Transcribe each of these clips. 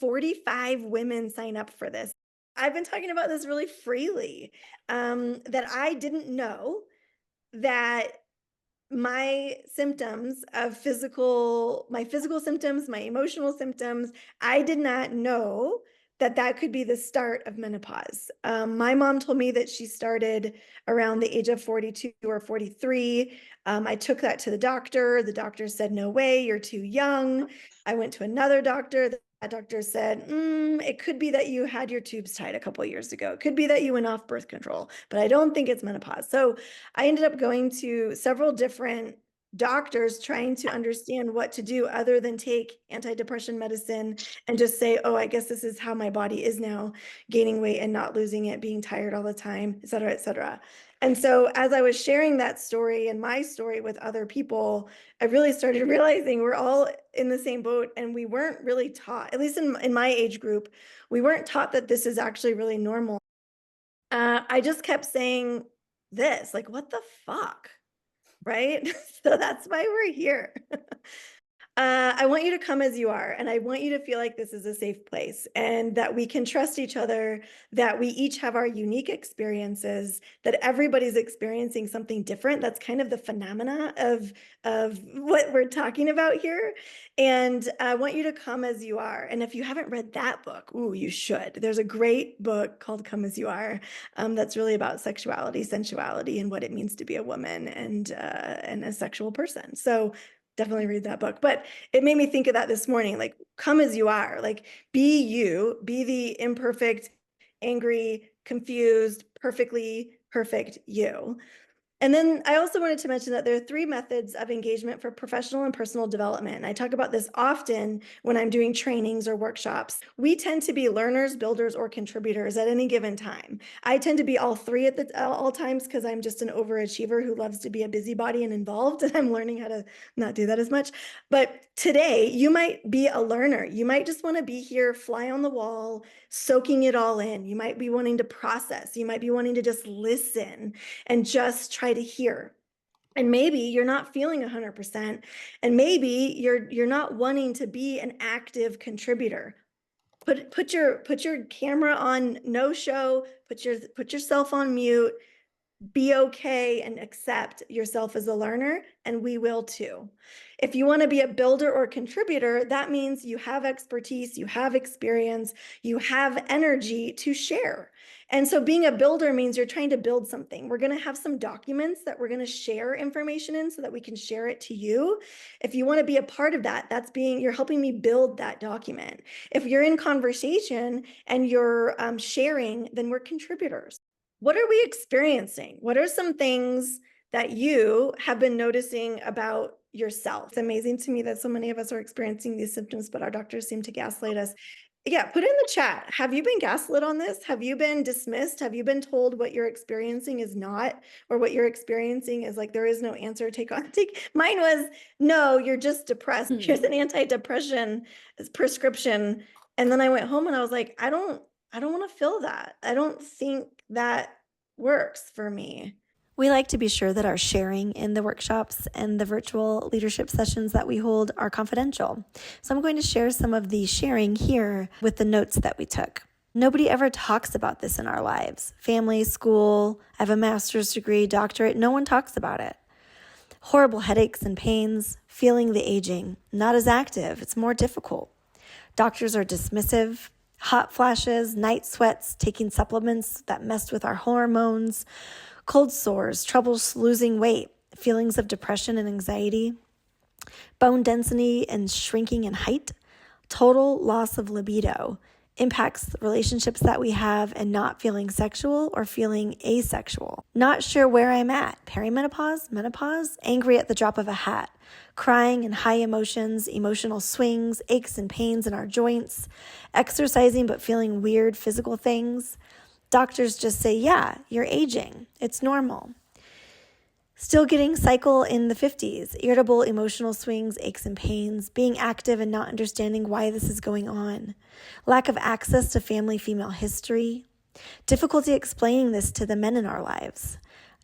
45 women sign up for this. I've been talking about this really freely, that I didn't know that my symptoms of my physical symptoms, my emotional symptoms, I did not know that that could be the start of menopause. My mom told me that she started around the age of 42 or 43. I took that to the doctor. The doctor said, no way, you're too young. I went to another doctor. That doctor said, it could be that you had your tubes tied a couple of years ago. It could be that you went off birth control, but I don't think it's menopause. So I ended up going to several different doctors trying to understand what to do other than take antidepressant medicine and just say, oh, I guess this is how my body is now, gaining weight and not losing it, being tired all the time, et cetera, et cetera. And so as I was sharing that story and my story with other people, I really started realizing we're all in the same boat, and we weren't really taught, at least in my age group, we weren't taught that this is actually really normal. I just kept saying this, like, what the fuck? Right? So that's why we're here. I want you to come as you are, and I want you to feel like this is a safe place and that we can trust each other, that we each have our unique experiences, that everybody's experiencing something different. That's kind of the phenomena of what we're talking about here. And I want you to come as you are. And if you haven't read that book, ooh, you should. There's a great book called Come As You Are, that's really about sexuality, sensuality, and what it means to be a woman and a sexual person. So definitely read that book. But it made me think of that this morning, like, come as you are, like, be you, be the imperfect, angry, confused, perfectly perfect you. And then I also wanted to mention that there are 3 methods of engagement for professional and personal development. And I talk about this often when I'm doing trainings or workshops. We tend to be learners, builders, or contributors at any given time. I tend to be all 3 at all times because I'm just an overachiever who loves to be a busybody and involved, and I'm learning how to not do that as much. But today, you might be a learner. You might just want to be here, fly on the wall, soaking it all in. You might be wanting to process. You might be wanting to just listen and just try to hear. And maybe you're not feeling 100%, and maybe you're not wanting to be an active contributor. Put your camera on no show, put yourself on mute, be okay and accept yourself as a learner, and we will too. If you want to be a builder or contributor, that means you have expertise, you have experience, you have energy to share. And so being a builder means you're trying to build something. We're going to have some documents that we're going to share information in so that we can share it to you. If you want to be a part of that, you're helping me build that document. If you're in conversation and you're sharing, then we're contributors. What are we experiencing? What are some things that you have been noticing about yourself? It's amazing to me that so many of us are experiencing these symptoms, but our doctors seem to gaslight us. Yeah, put in the chat. Have you been gaslit on this? Have you been dismissed? Have you been told what you're experiencing is not, or what you're experiencing is like, there is no answer, take. Mine was, no, you're just depressed. Here's an antidepressant prescription. And then I went home and I was like, I don't want to feel that. I don't think that works for me. We like to be sure that our sharing in the workshops and the virtual leadership sessions that we hold are confidential. So I'm going to share some of the sharing here with the notes that we took. Nobody ever talks about this in our lives. Family, school, I have a master's degree, doctorate, no one talks about it. Horrible headaches and pains, feeling the aging, not as active, it's more difficult. Doctors are dismissive, hot flashes, night sweats, taking supplements that messed with our hormones, cold sores, troubles losing weight, feelings of depression and anxiety, bone density and shrinking in height, total loss of libido, impacts relationships that we have, and not feeling sexual or feeling asexual. Not sure where I'm at. Perimenopause, menopause, angry at the drop of a hat, crying and high emotions, emotional swings, aches and pains in our joints, exercising but feeling weird physical things. Doctors just say, yeah, you're aging. It's normal. Still getting cycle in the 50s, irritable emotional swings, aches and pains, being active and not understanding why this is going on, lack of access to family female history, difficulty explaining this to the men in our lives,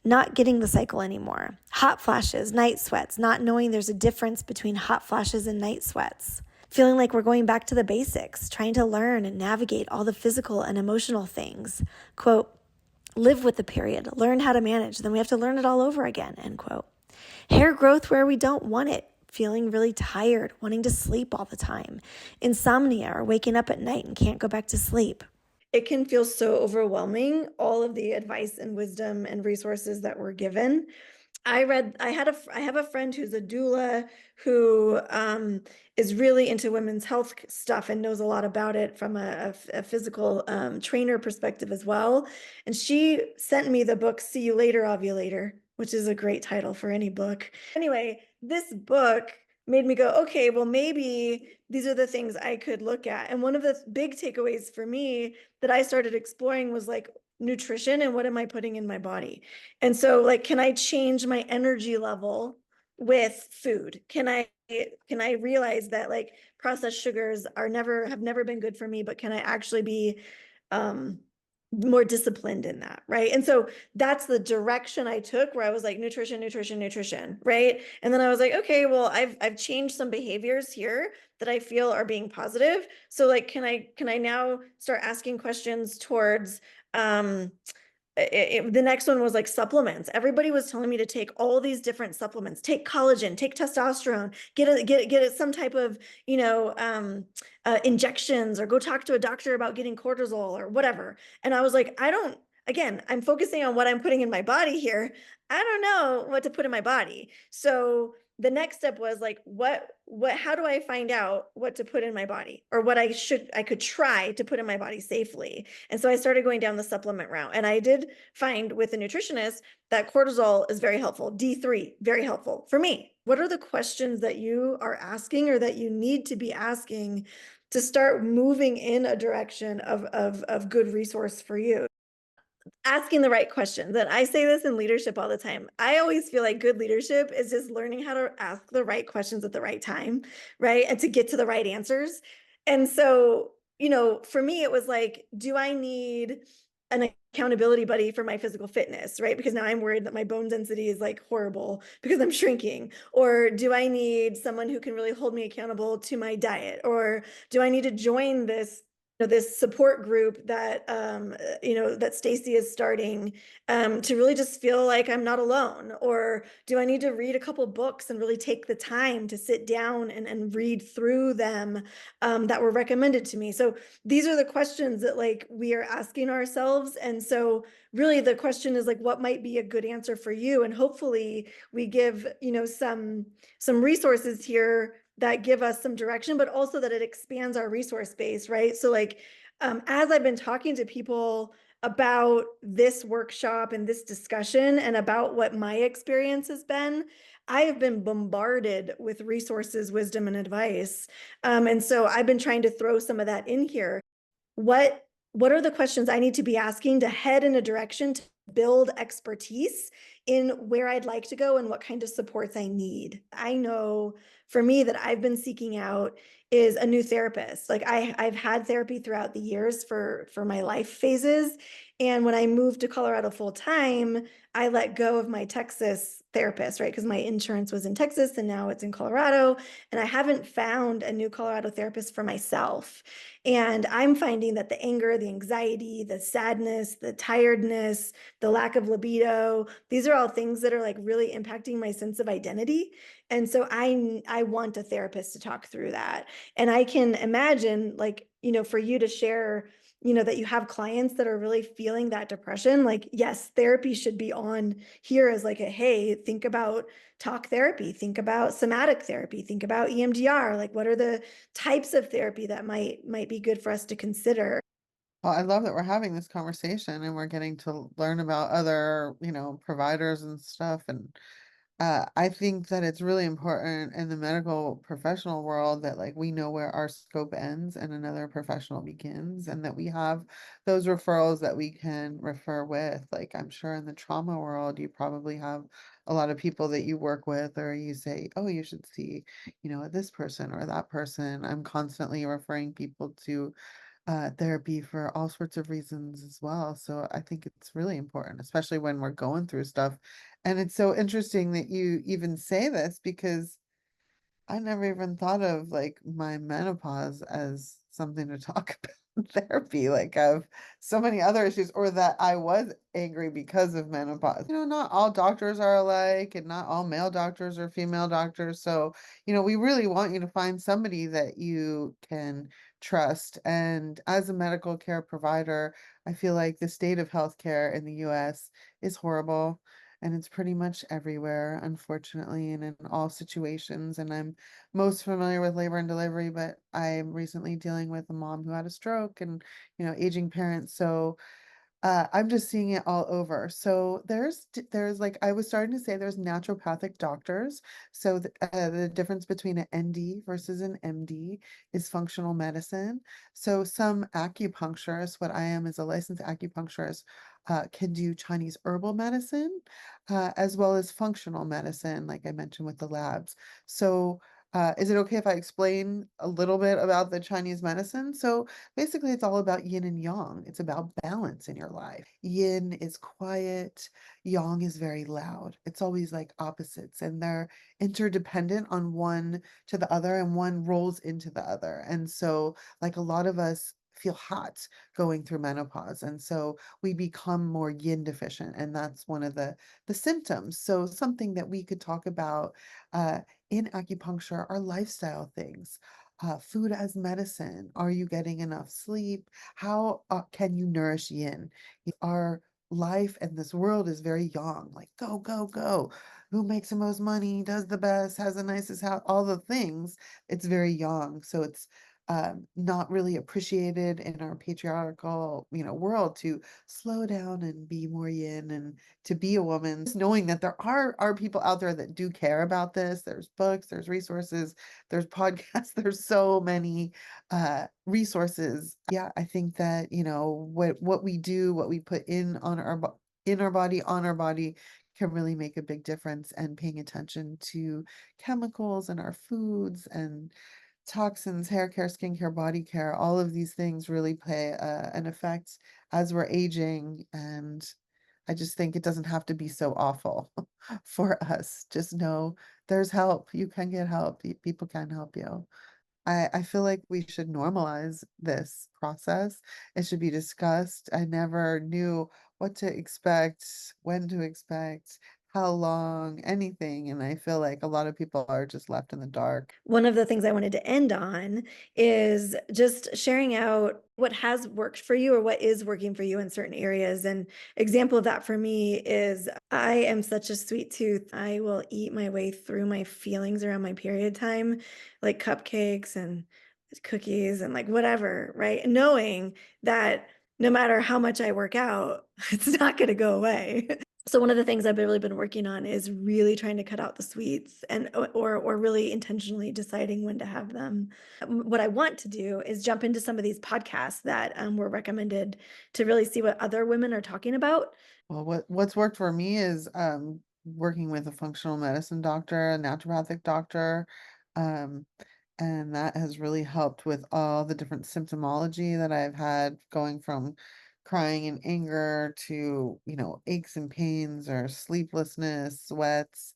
not getting the cycle anymore, hot flashes, night sweats, not knowing there's a difference between hot flashes and night sweats, feeling like we're going back to the basics, trying to learn and navigate all the physical and emotional things. Quote, live with the period, learn how to manage, then we have to learn it all over again, end quote. Hair growth where we don't want it, feeling really tired, wanting to sleep all the time, insomnia or waking up at night and can't go back to sleep. It can feel so overwhelming, all of the advice and wisdom and resources that were given. I have a friend who's a doula who is really into women's health stuff and knows a lot about it from a physical trainer perspective as well. And she sent me the book See You Later, Ovulator, which is a great title for any book. Anyway, this book made me go, okay, well, maybe these are the things I could look at. And one of the big takeaways for me that I started exploring was like nutrition and what am I putting in my body? And so like, can I change my energy level with food? Can I realize that like processed sugars have never been good for me, but can I actually be more disciplined in that, right? And so that's the direction I took, where I was like nutrition, nutrition, nutrition, right? And then I was like, okay, well, I've changed some behaviors here that I feel are being positive. So like, can I now start asking questions towards the next one was like supplements. Everybody was telling me to take all these different supplements, take collagen, take testosterone, get some type of, injections, or go talk to a doctor about getting cortisol or whatever. And I was like, again, I'm focusing on what I'm putting in my body here. I don't know what to put in my body. So the next step was like, how do I find out what to put in my body, or what I could try to put in my body safely? And so I started going down the supplement route. And I did find with a nutritionist that cortisol is very helpful. D3, very helpful for me. What are the questions that you are asking, or that you need to be asking, to start moving in a direction of good resource for you? Asking the right questions. And I say this in leadership all the time. I always feel like good leadership is just learning how to ask the right questions at the right time, right? And to get to the right answers. And so, for me, it was like, do I need an accountability buddy for my physical fitness, right? Because now I'm worried that my bone density is like horrible because I'm shrinking. Or do I need someone who can really hold me accountable to my diet? Or do I need to join this support group that that Stacy is starting, to really just feel like I'm not alone? Or do I need to read a couple books and really take the time to sit down and read through them, that were recommended to me? So these are the questions that like we are asking ourselves. And so really the question is like, what might be a good answer for you? And hopefully we give some resources here that give us some direction, but also that it expands our resource base, right? So like, as I've been talking to people about this workshop and this discussion and about what my experience has been, I have been bombarded with resources, wisdom, and advice. And so I've been trying to throw some of that in here. What are the questions I need to be asking to head in a direction to build expertise in where I'd like to go and what kind of supports I need? I know for me that I've been seeking out is a new therapist. Like I've had therapy throughout the years for my life phases. And when I moved to Colorado full time, I let go of my Texas therapist, right? Because my insurance was in Texas and now it's in Colorado. And I haven't found a new Colorado therapist for myself. And I'm finding that the anger, the anxiety, the sadness, the tiredness, the lack of libido, these are all things that are like really impacting my sense of identity. And so I want a therapist to talk through that. And I can imagine like, for you to share, that you have clients that are really feeling that depression. Like, yes, therapy should be on here as like hey, think about talk therapy, think about somatic therapy, think about EMDR. Like, what are the types of therapy that might be good for us to consider? Well, I love that we're having this conversation and we're getting to learn about other, providers and stuff. And I think that it's really important in the medical professional world that like we know where our scope ends and another professional begins, and that we have those referrals that we can refer with. Like I'm sure in the trauma world, you probably have a lot of people that you work with, or you say, oh, you should see, this person or that person. I'm constantly referring people to therapy for all sorts of reasons as well. So I think it's really important, especially when we're going through stuff. And it's so interesting that you even say this because I never even thought of like my menopause as something to talk about in therapy. Like I've so many other issues, or that I was angry because of menopause. Not all doctors are alike, and not all male doctors or female doctors. So, we really want you to find somebody that you can trust. And as a medical care provider, I feel like the state of healthcare in the US is horrible. And it's pretty much everywhere, unfortunately, and in all situations. And I'm most familiar with labor and delivery, but I'm recently dealing with a mom who had a stroke and, aging parents. So I'm just seeing it all over. So there's like I was starting to say there's naturopathic doctors. So the difference between an ND versus an MD is functional medicine. So some acupuncturists, what I am is a licensed acupuncturist, can do Chinese herbal medicine, as well as functional medicine, like I mentioned with the labs. So is it okay if I explain a little bit about the Chinese medicine? So basically, it's all about yin and yang. It's about balance in your life. Yin is quiet, yang is very loud. It's always like opposites, and they're interdependent on one to the other, and one rolls into the other. And so, like a lot of us feel hot going through menopause, and so we become more yin deficient, and that's one of the symptoms. So something that we could talk about uh, in acupuncture are lifestyle things. Food as medicine. Are you getting enough sleep? How can you nourish yin? Our life and this world is very yang, like go, go, go. Who makes the most money, does the best, has the nicest house, all the things. It's very yang. So it's not really appreciated in our patriarchal, world to slow down and be more yin and to be a woman. Just knowing that there are people out there that do care about this. There's books, there's resources, there's podcasts, there's so many resources. Yeah, I think that, what we do, what we put in our body, on our body can really make a big difference, and paying attention to chemicals in our foods and toxins, hair care, skincare, body care, all of these things really play an effect as we're aging. And I just think it doesn't have to be so awful for us. Just know there's help. You can get help. People can help you. I feel like we should normalize this process. It should be discussed. I never knew what to expect, when to expect, how long, anything. And I feel like a lot of people are just left in the dark. One of the things I wanted to end on is just sharing out what has worked for you or what is working for you in certain areas. And example of that for me is I am such a sweet tooth. I will eat my way through my feelings around my period time, like cupcakes and cookies and like whatever, right? Knowing that no matter how much I work out, it's not going to go away. So one of the things I've really been working on is really trying to cut out the sweets and or really intentionally deciding when to have them. What I want to do is jump into some of these podcasts that were recommended to really see what other women are talking about. Well, what's worked for me is working with a functional medicine doctor, a naturopathic doctor, um, and that has really helped with all the different symptomology that I've had, going from crying and anger to, aches and pains or sleeplessness, sweats.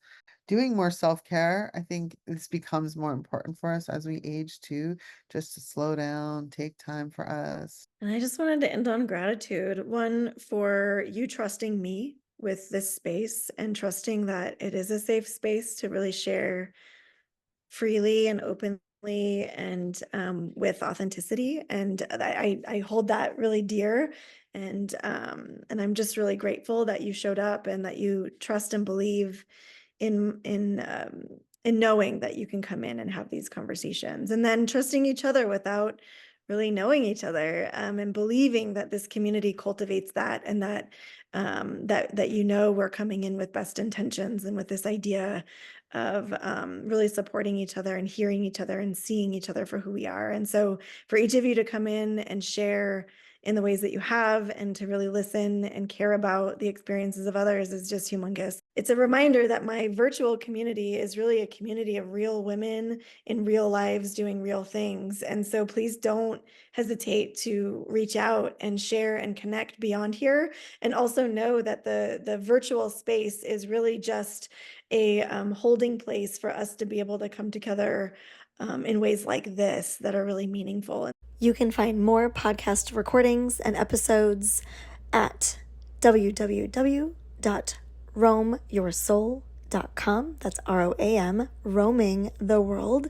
Doing more self-care, I think this becomes more important for us as we age too, just to slow down, take time for us. And I just wanted to end on gratitude. One, for you trusting me with this space and trusting that it is a safe space to really share freely and openly and with authenticity. And I hold that really dear. And I'm just really grateful that you showed up and that you trust and believe in knowing that you can come in and have these conversations, and then trusting each other without really knowing each other, and believing that this community cultivates that, and that we're coming in with best intentions and with this idea of really supporting each other and hearing each other and seeing each other for who we are. And so for each of you to come in and share in the ways that you have and to really listen and care about the experiences of others is just humongous. it's a reminder that my virtual community is really a community of real women in real lives doing real things. And so please don't hesitate to reach out and share and connect beyond here. And also know that the virtual space is really just a holding place for us to be able to come together in ways like this that are really meaningful. You can find more podcast recordings and episodes at www.roamyoursoul.com. That's ROAM, roaming the world.